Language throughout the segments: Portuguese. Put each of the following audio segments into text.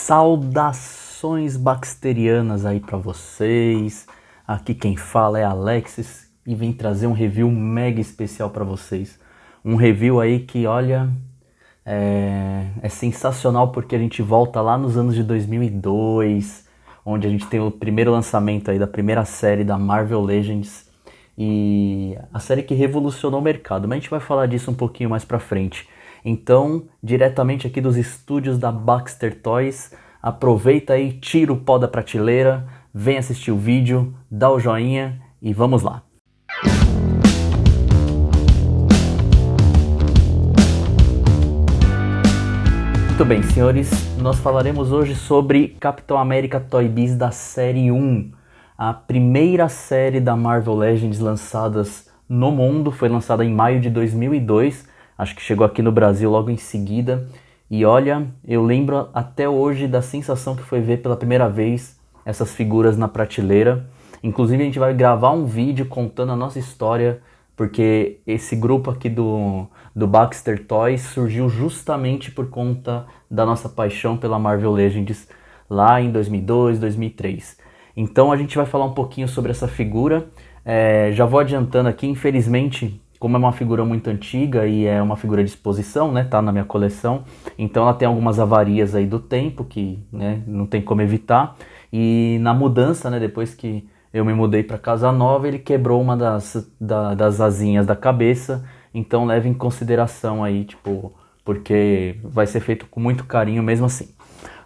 Saudações baxterianas aí pra vocês. Aqui quem fala é Alexis e vim trazer um review mega especial pra vocês. Um review aí que, olha, é sensacional porque a gente volta lá nos anos de 2002, onde a gente tem o primeiro lançamento aí da primeira série da Marvel Legends e a série que revolucionou o mercado, mas a gente vai falar disso um pouquinho mais pra frente. Então, diretamente aqui dos estúdios da Baxter Toys, aproveita aí, tira o pó da prateleira, vem assistir o vídeo, dá o joinha e vamos lá! Muito bem, senhores, nós falaremos hoje sobre Capitão América Toy Biz da série 1, a primeira série da Marvel Legends lançadas no mundo, foi lançada em maio de 2002, acho que chegou aqui no Brasil logo em seguida, e olha, eu lembro até hoje da sensação que foi ver pela primeira vez essas figuras na prateleira. Inclusive a gente vai gravar um vídeo contando a nossa história, porque esse grupo aqui do Baxter Toys surgiu justamente por conta da nossa paixão pela Marvel Legends lá em 2002, 2003. Então a gente vai falar um pouquinho sobre essa figura, já vou adiantando aqui, infelizmente, como é uma figura muito antiga e é uma figura de exposição, né, tá na minha coleção, então ela tem algumas avarias aí do tempo que, né, não tem como evitar, e na mudança, né, depois que eu me mudei para casa nova, ele quebrou uma das asinhas da cabeça, então leve em consideração aí, tipo, porque vai ser feito com muito carinho mesmo assim.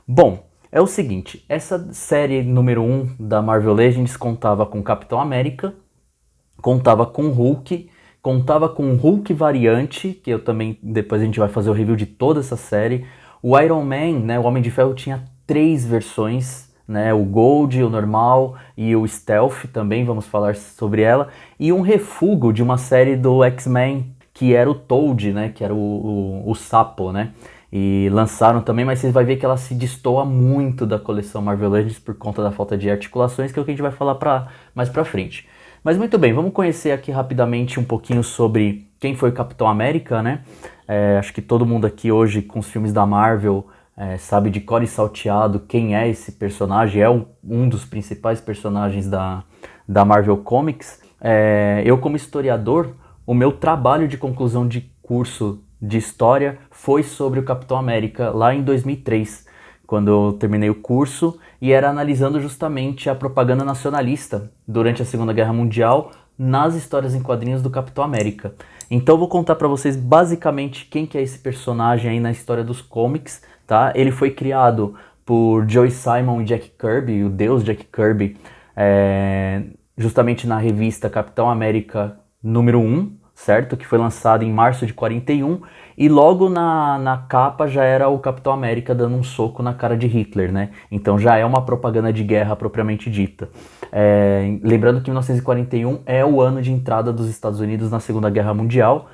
Bom, é o seguinte, essa série número 1 da Marvel Legends contava com Capitão América, contava com Hulk, contava com um Hulk variante, que eu também, depois a gente vai fazer o review de toda essa série. O Iron Man, né, o Homem de Ferro, tinha 3 versões, né, o Gold, o normal e o Stealth, também vamos falar sobre ela. E um refúgio de uma série do X-Men, que era o Toad, né, que era o sapo, né. E lançaram também, mas você vai ver que ela se destoa muito da coleção Marvel Legends por conta da falta de articulações, que é o que a gente vai falar mais pra frente. Mas muito bem, vamos conhecer aqui rapidamente um pouquinho sobre quem foi o Capitão América, né? Acho que todo mundo aqui hoje com os filmes da Marvel sabe de cor e salteado quem é esse personagem, é um dos principais personagens da Marvel Comics. Eu como historiador, o meu trabalho de conclusão de curso de história foi sobre o Capitão América lá em 2003, quando eu terminei o curso, e era analisando justamente a propaganda nacionalista durante a Segunda Guerra Mundial nas histórias em quadrinhos do Capitão América. Então eu vou contar para vocês basicamente quem que é esse personagem aí na história dos comics, tá? Ele foi criado por Joe Simon e Jack Kirby, o deus Jack Kirby, justamente na revista Capitão América número 1, certo? Que foi lançado em março de 41, e logo na capa já era o Capitão América dando um soco na cara de Hitler, né? Então já é uma propaganda de guerra propriamente dita. Lembrando que 1941 é o ano de entrada dos Estados Unidos na Segunda Guerra Mundial,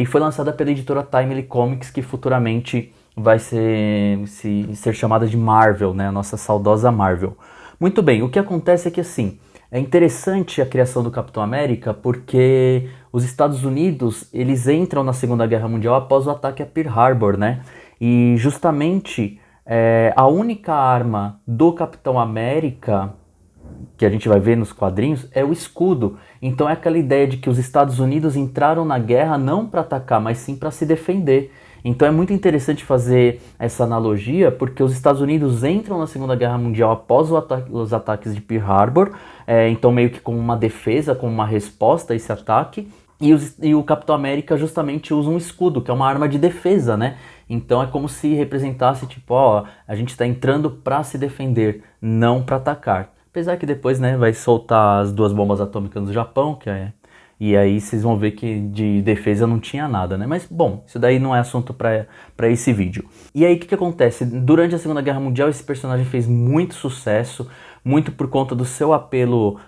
e foi lançada pela editora Timely Comics, que futuramente vai ser chamada de Marvel, né? A nossa saudosa Marvel. Muito bem, o que acontece é que assim, é interessante a criação do Capitão América porque os Estados Unidos, eles entram na Segunda Guerra Mundial após o ataque a Pearl Harbor, né? E justamente a única arma do Capitão América, que a gente vai ver nos quadrinhos, é o escudo. Então é aquela ideia de que os Estados Unidos entraram na guerra não para atacar, mas sim para se defender. Então é muito interessante fazer essa analogia, porque os Estados Unidos entram na Segunda Guerra Mundial após os ataques de Pearl Harbor, então meio que como uma defesa, como uma resposta a esse ataque, e o Capitão América justamente usa um escudo, que é uma arma de defesa, né? Então é como se representasse, tipo, ó, a gente está entrando para se defender, não para atacar. Apesar que depois, né, vai soltar as 2 bombas atômicas no Japão, e aí vocês vão ver que de defesa não tinha nada, né? Mas, bom, isso daí não é assunto para esse vídeo. E aí, o que acontece? Durante a Segunda Guerra Mundial, esse personagem fez muito sucesso, muito por conta do seu apelo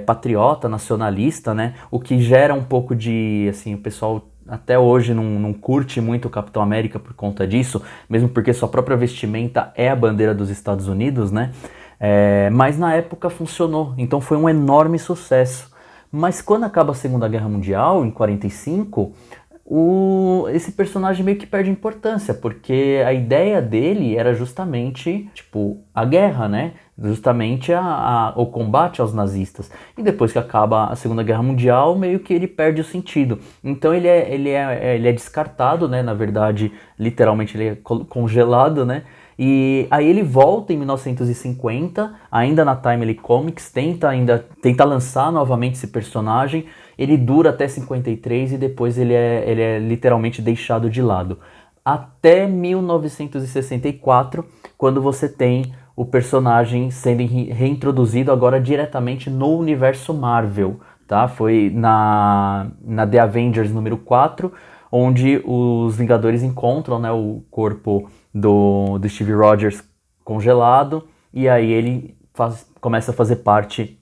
patriota, nacionalista, né? O que gera um pouco de, assim, o pessoal até hoje não curte muito o Capitão América por conta disso, mesmo porque sua própria vestimenta é a bandeira dos Estados Unidos, né? Mas na época funcionou, então foi um enorme sucesso. Mas quando acaba a Segunda Guerra Mundial, em 45, esse personagem meio que perde importância, porque a ideia dele era justamente, tipo, a guerra, né? Justamente o combate aos nazistas. E depois que acaba a Segunda Guerra Mundial, meio que ele perde o sentido. Então ele é descartado, né? Na verdade, literalmente ele é congelado, né? E aí ele volta em 1950, ainda na Timely Comics, tenta lançar novamente esse personagem. Ele dura até 53 e depois ele é literalmente deixado de lado. Até 1964, quando você tem o personagem sendo reintroduzido agora diretamente no universo Marvel, tá? Foi na The Avengers número 4, onde os Vingadores encontram, né, o corpo do Steve Rogers congelado, e aí ele começa a fazer parte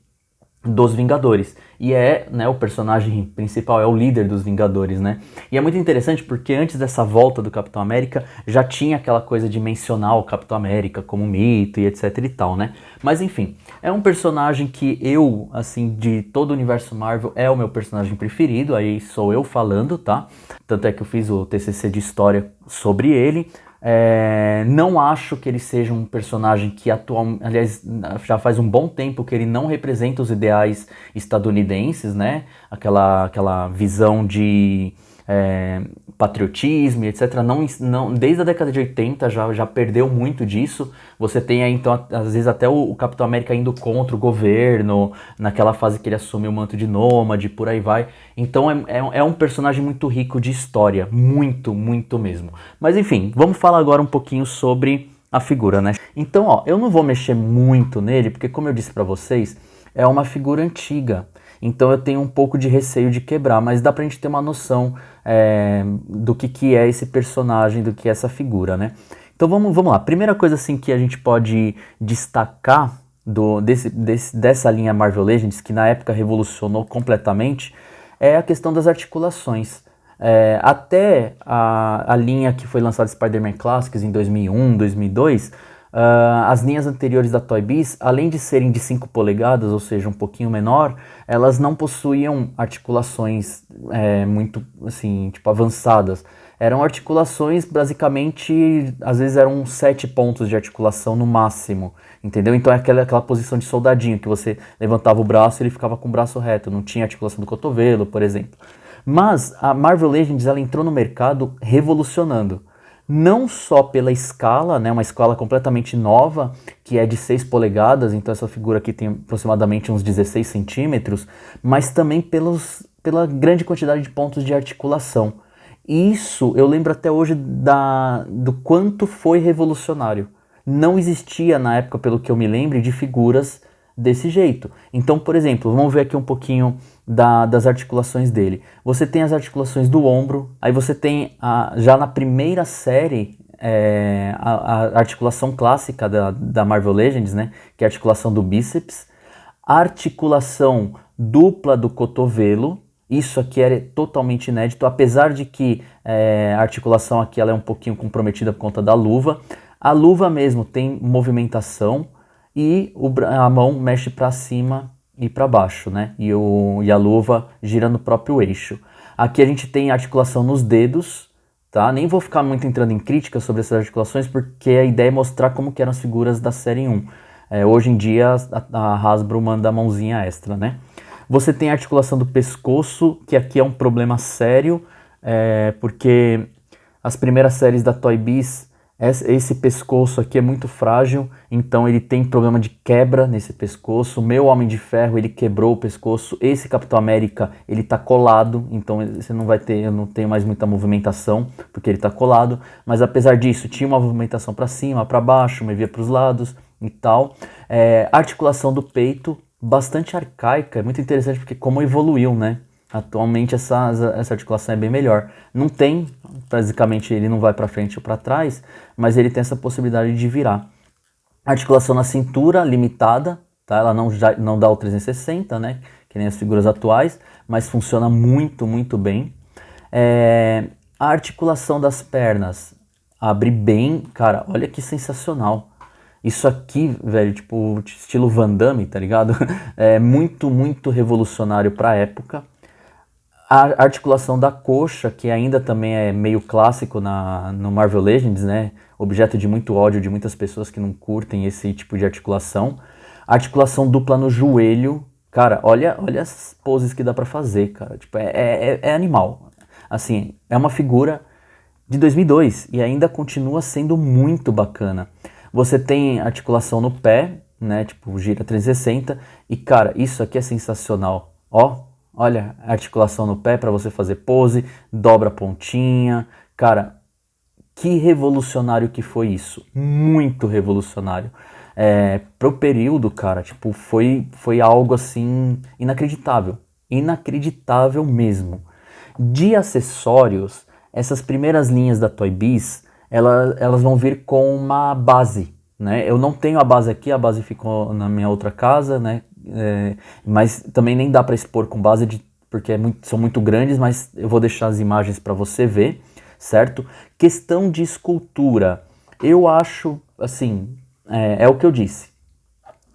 dos Vingadores. E né, o personagem principal, é o líder dos Vingadores, né? E é muito interessante porque antes dessa volta do Capitão América, já tinha aquela coisa de mencionar o Capitão América como mito e etc e tal, né? Mas enfim, é um personagem que eu, assim, de todo o universo Marvel, é o meu personagem preferido, aí sou eu falando, tá? Tanto é que eu fiz o TCC de História sobre ele. Não acho que ele seja um personagem que aliás, já faz um bom tempo que ele não representa os ideais estadunidenses, né? Aquela visão de patriotismo, etc. Não, desde a década de 80 já perdeu muito disso. Você tem aí, então, às vezes até o Capitão América indo contra o governo, naquela fase que ele assume o manto de nômade, por aí vai. Então é um personagem muito rico de história, muito, muito mesmo. Mas enfim, vamos falar agora um pouquinho sobre a figura, né? Então, ó, eu não vou mexer muito nele, porque como eu disse pra vocês, é uma figura antiga. Então eu tenho um pouco de receio de quebrar, mas dá pra gente ter uma noção do que é esse personagem, do que é essa figura, né? Então vamos lá. Primeira coisa assim que a gente pode destacar dessa linha Marvel Legends, que na época revolucionou completamente, é a questão das articulações. Até a linha que foi lançada Spider-Man Classics em 2001, 2002, as linhas anteriores da Toy Biz, além de serem de 5 polegadas, ou seja, um pouquinho menor, elas não possuíam articulações muito assim, tipo, avançadas. Eram articulações, basicamente, às vezes eram 7 pontos de articulação no máximo, entendeu? Então é aquela posição de soldadinho, que você levantava o braço e ele ficava com o braço reto, não tinha articulação do cotovelo, por exemplo. Mas a Marvel Legends, ela entrou no mercado revolucionando. Não só pela escala, né, uma escala completamente nova, que é de 6 polegadas, então essa figura aqui tem aproximadamente uns 16 centímetros, mas também pela grande quantidade de pontos de articulação. Isso eu lembro até hoje do quanto foi revolucionário. Não existia na época, pelo que eu me lembro, de figuras desse jeito. Então, por exemplo, vamos ver aqui um pouquinho das articulações dele. Você tem as articulações do ombro, aí você tem já na primeira série a articulação clássica da Marvel Legends, né, que é a articulação do bíceps, a articulação dupla do cotovelo. Isso aqui é totalmente inédito, apesar de que a articulação aqui ela é um pouquinho comprometida por conta da luva. A luva mesmo tem movimentação e a mão mexe para cima e para baixo, né? E a luva gira no próprio eixo. Aqui a gente tem articulação nos dedos, tá? Nem vou ficar muito entrando em críticas sobre essas articulações, porque a ideia é mostrar como que eram as figuras da série 1. Hoje em dia a Hasbro manda a mãozinha extra, né? Você tem a articulação do pescoço, que aqui é um problema sério, porque as primeiras séries da Toy Biz, esse pescoço aqui é muito frágil, então ele tem problema de quebra nesse pescoço. O meu Homem de Ferro, ele quebrou o pescoço. Esse Capitão América, ele tá colado, então você não vai ter, eu não tenho mais muita movimentação, porque ele tá colado. Mas apesar disso, tinha uma movimentação para cima, para baixo, movia para os lados e tal. Articulação do peito, bastante arcaica, é muito interessante porque como evoluiu, né? Atualmente essa articulação é bem melhor. Não tem, basicamente ele não vai para frente ou para trás, mas ele tem essa possibilidade de virar. Articulação na cintura limitada, tá? Ela não dá o 360, né? Que nem as figuras atuais, mas funciona muito, muito bem. A articulação das pernas abre bem, cara, olha que sensacional. Isso aqui, velho, tipo, estilo Van Damme, tá ligado? É muito, muito revolucionário pra época. A articulação da coxa, que ainda também é meio clássico no Marvel Legends, né? Objeto de muito ódio de muitas pessoas que não curtem esse tipo de articulação. Articulação dupla no joelho. Cara, olha as poses que dá pra fazer, cara. Tipo, é animal. Assim, é uma figura de 2002 e ainda continua sendo muito bacana. Você tem articulação no pé, né? Tipo, gira 360. E, cara, isso aqui é sensacional. Ó, olha a articulação no pé para você fazer pose, dobra a pontinha. Cara, que revolucionário que foi isso. Muito revolucionário. Pro período, cara, tipo, foi algo assim inacreditável. Inacreditável mesmo. De acessórios, essas primeiras linhas da Toy Biz, elas vão vir com uma base, né? Eu não tenho a base aqui, a base ficou na minha outra casa, né? Mas também nem dá para expor com base, porque são muito grandes, mas eu vou deixar as imagens para você ver, certo? Questão de escultura, eu acho, assim, é o que eu disse,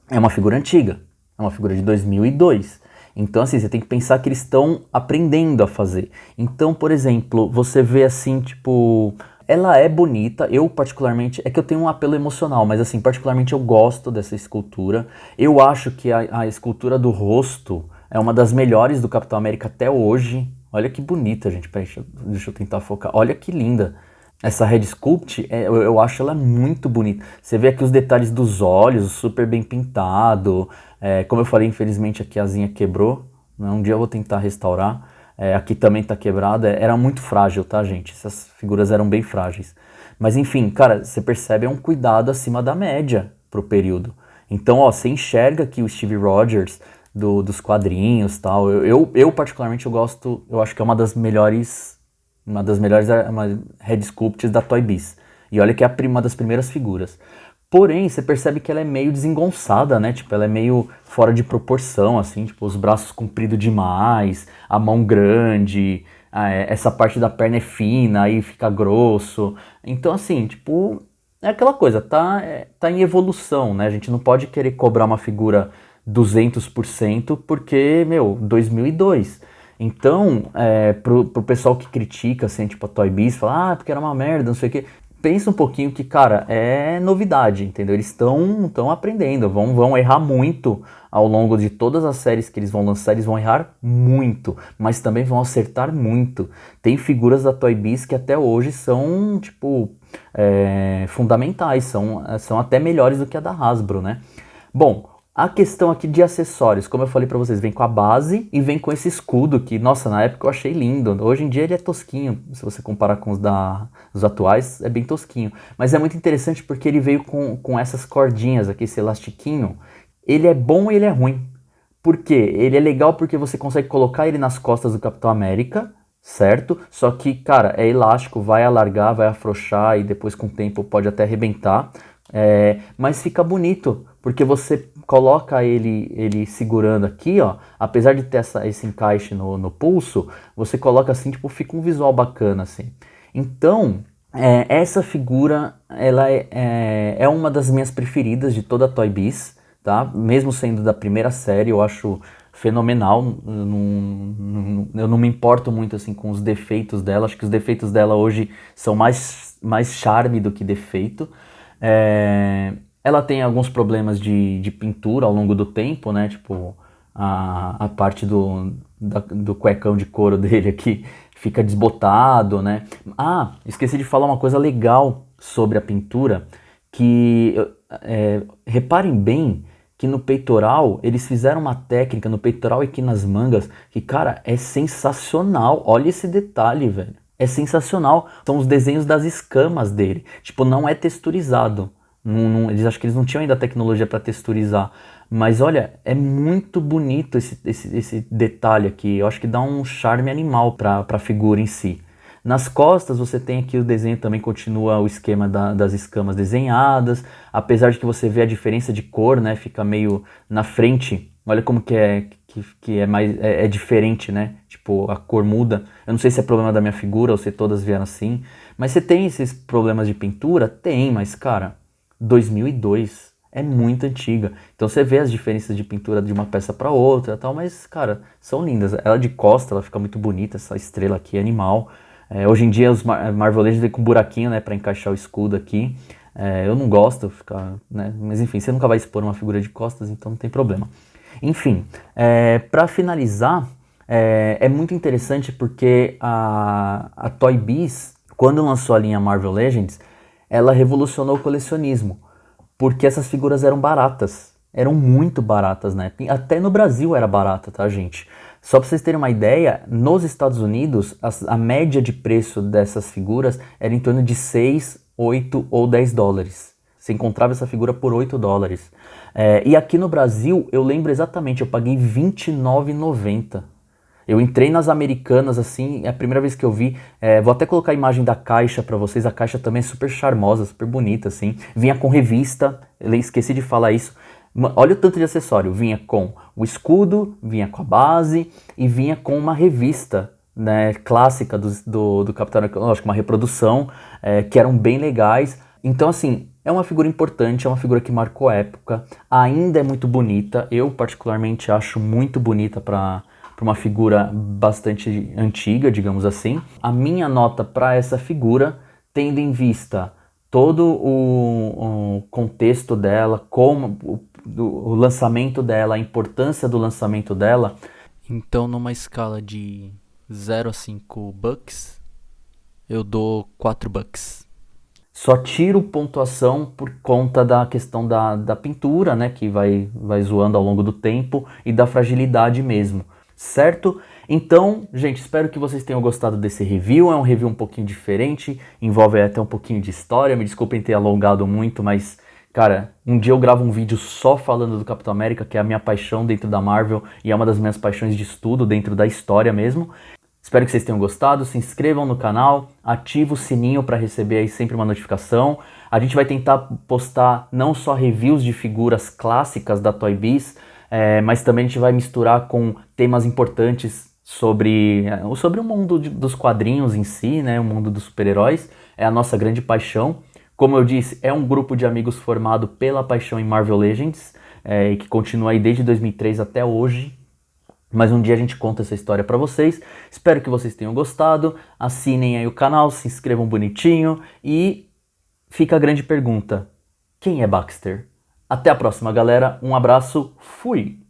é uma figura antiga, é uma figura de 2002. Então, assim, você tem que pensar que eles estão aprendendo a fazer. Então, por exemplo, você vê assim, tipo, ela é bonita, eu particularmente, é que eu tenho um apelo emocional, mas assim, particularmente eu gosto dessa escultura. Eu acho que a escultura do rosto é uma das melhores do Capitão América até hoje. Olha que bonita, gente. Peraí, deixa eu tentar focar. Olha que linda. Essa Red Sculpt, eu acho ela muito bonita. Você vê aqui os detalhes dos olhos, super bem pintado. Como eu falei, infelizmente aqui a asinha quebrou. Né? Um dia eu vou tentar restaurar. Aqui também tá quebrada. Era muito frágil, tá, gente? Essas figuras eram bem frágeis. Mas enfim, cara, você percebe um cuidado acima da média pro período. Então, ó, você enxerga aqui o Steve Rogers dos quadrinhos e tal. Eu particularmente, eu gosto, eu acho que é uma das melhores Red Sculpts da Toy Biz. E olha que é uma das primeiras figuras. Porém, você percebe que ela é meio desengonçada, né? Tipo, ela é meio fora de proporção, assim. Tipo, os braços compridos demais, a mão grande, essa parte da perna é fina, aí fica grosso. Então, assim, tipo, é aquela coisa, tá em evolução, né? A gente não pode querer cobrar uma figura 200% porque, meu, 2002. Então, pro pessoal que critica, assim, tipo, a Toy Biz, fala, porque era uma merda, não sei o quê. Pensa um pouquinho que, cara, é novidade, entendeu? Eles estão aprendendo, vão errar muito ao longo de todas as séries que eles vão lançar, eles vão errar muito, mas também vão acertar muito. Tem figuras da Toy Biz que até hoje são, tipo, fundamentais, são até melhores do que a da Hasbro, né? Bom, a questão aqui de acessórios, como eu falei pra vocês, vem com a base e vem com esse escudo que, nossa, na época eu achei lindo. Hoje em dia ele é tosquinho, se você comparar com os atuais, é bem tosquinho. Mas é muito interessante porque ele veio com essas cordinhas aqui, esse elastiquinho. Ele é bom e ele é ruim. Por quê? Ele é legal porque você consegue colocar ele nas costas do Capitão América, certo? Só que, cara, é elástico, vai alargar, vai afrouxar e depois com o tempo pode até arrebentar. Mas fica bonito, porque você coloca ele segurando aqui, ó, apesar de ter esse encaixe no pulso, você coloca assim, tipo, fica um visual bacana, assim. Então, essa figura, ela é uma das minhas preferidas de toda a Toy Biz, tá? Mesmo sendo da primeira série, eu acho fenomenal, eu não me importo muito, assim, com os defeitos dela, acho que os defeitos dela hoje são mais charme do que defeito. Ela tem alguns problemas de pintura ao longo do tempo, né? Tipo, a parte do cuecão de couro dele aqui fica desbotado, né? Esqueci de falar uma coisa legal sobre a pintura, que reparem bem que no peitoral, eles fizeram uma técnica no peitoral e aqui nas mangas, que, cara, é sensacional. Olha esse detalhe, velho. É sensacional. São os desenhos das escamas dele. Tipo, não é texturizado. Eles acham que eles não tinham ainda a tecnologia para texturizar. Mas olha, é muito bonito esse detalhe aqui. Eu acho que dá um charme animal para a figura em si. Nas costas você tem aqui o desenho, também continua o esquema das escamas desenhadas. Apesar de que você vê a diferença de cor, né? Fica meio na frente. Olha como que é mais diferente, né? Tipo, a cor muda. Eu não sei se é problema da minha figura ou se todas vieram assim. Mas você tem esses problemas de pintura? Tem, mas cara, 2002 é muito antiga. Então você vê as diferenças de pintura de uma peça para outra e tal, mas, cara, são lindas. Ela de costa, ela fica muito bonita, essa estrela aqui é animal. Hoje em dia os Marvel Legends vem com um buraquinho, né, para encaixar o escudo aqui. Eu não gosto, né, mas enfim, você nunca vai expor uma figura de costas, então não tem problema. Enfim, para finalizar, é muito interessante porque a Toy Biz, quando lançou a linha Marvel Legends, ela revolucionou o colecionismo, porque essas figuras eram baratas, eram muito baratas, né? Até no Brasil era barata, tá, gente? Só para vocês terem uma ideia, nos Estados Unidos, a média de preço dessas figuras era em torno de 6, 8 ou 10 dólares. Você encontrava essa figura por 8 dólares. E aqui no Brasil, eu lembro exatamente, eu paguei R$29,90. Eu entrei nas Americanas, assim, é a primeira vez que eu vi. Vou até colocar a imagem da caixa pra vocês. A caixa também é super charmosa, super bonita, assim. Vinha com revista, eu esqueci de falar isso. Olha o tanto de acessório. Vinha com o escudo, vinha com a base e vinha com uma revista, né, clássica do Capitão América, lógico, uma reprodução, que eram bem legais. Então, assim, é uma figura importante, é uma figura que marcou a época. Ainda é muito bonita. Eu, particularmente, acho muito bonita para uma figura bastante antiga, digamos assim. A minha nota para essa figura, tendo em vista todo o contexto dela, como o lançamento dela, a importância do lançamento dela. Então, numa escala de 0 a 5 bucks, eu dou 4 bucks. Só tiro pontuação por conta da questão da pintura, né, que vai zoando ao longo do tempo, e da fragilidade mesmo. Certo? Então, gente, espero que vocês tenham gostado desse review. É um review um pouquinho diferente, envolve até um pouquinho de história. Me desculpem ter alongado muito, mas, cara, um dia eu gravo um vídeo só falando do Capitão América, que é a minha paixão dentro da Marvel e é uma das minhas paixões de estudo dentro da história mesmo. Espero que vocês tenham gostado. Se inscrevam no canal, ative o sininho para receber aí sempre uma notificação. A gente vai tentar postar não só reviews de figuras clássicas da Toy Biz, mas também a gente vai misturar com temas importantes sobre o mundo dos quadrinhos em si, né? O mundo dos super-heróis. É a nossa grande paixão. Como eu disse, é um grupo de amigos formado pela paixão em Marvel Legends, e que continua aí desde 2003 até hoje. Mas um dia a gente conta essa história pra vocês. Espero que vocês tenham gostado. Assinem aí o canal, se inscrevam bonitinho. E fica a grande pergunta: quem é Baxter? Até a próxima, galera. Um abraço. Fui!